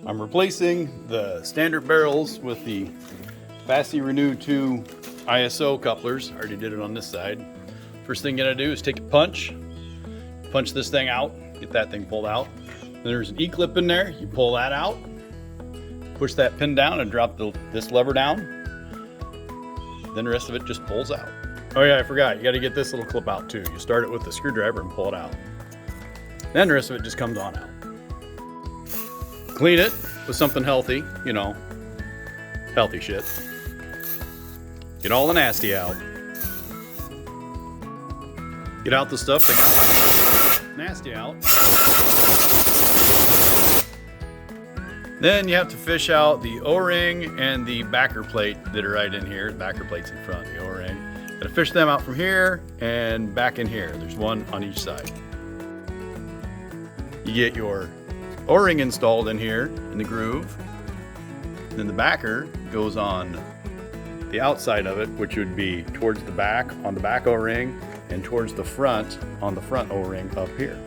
I'm replacing the standard barrels with the Fasse ReNew2 ISO couplers. I already did it on this side. First thing you gotta do is take a punch this thing out, get that thing pulled out. Then there's an E-clip in there, you pull that out, push that pin down and drop this lever down. Then the rest of it just pulls out. Oh yeah, I forgot, you gotta get this little clip out too. You start it with the screwdriver and pull it out. Then the rest of it just comes on out. Clean it with something healthy, you know, healthy shit. Get all the nasty out. Get out the stuff that got nasty out. Then you have to fish out the O-ring and the backer plate that are right in here. The backer plate's in front, the O-ring. Gotta fish them out from here and back in here. There's one on each side. You get your O-ring installed in here in the groove. Then the backer goes on the outside of it, which would be towards the back on the back O-ring and towards the front on the front O-ring up here.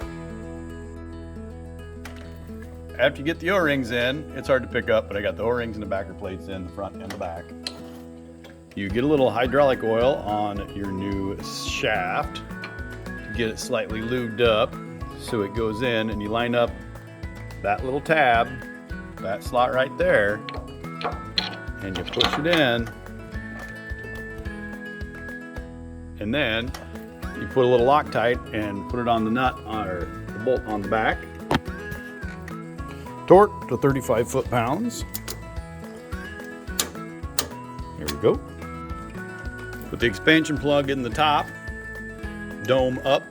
After you get the O-rings in, it's hard to pick up, but I got the O-rings and the backer plates in the front and the back. You get a little hydraulic oil on your new shaft to get it slightly lubed up so it goes in, and you line up that little tab, that slot right there, and you push it in, and then you put a little Loctite and put it on the nut or the bolt on the back. Torque to 35 foot-pounds. Here we go. Put the expansion plug in the top, dome up.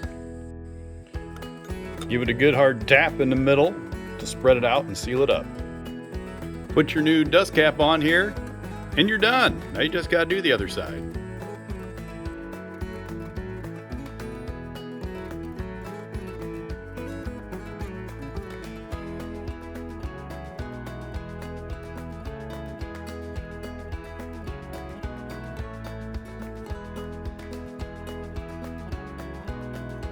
Give it a good hard tap in the middle to spread it out and seal it up. Put your new dust cap on here and you're done. Now you just gotta do the other side.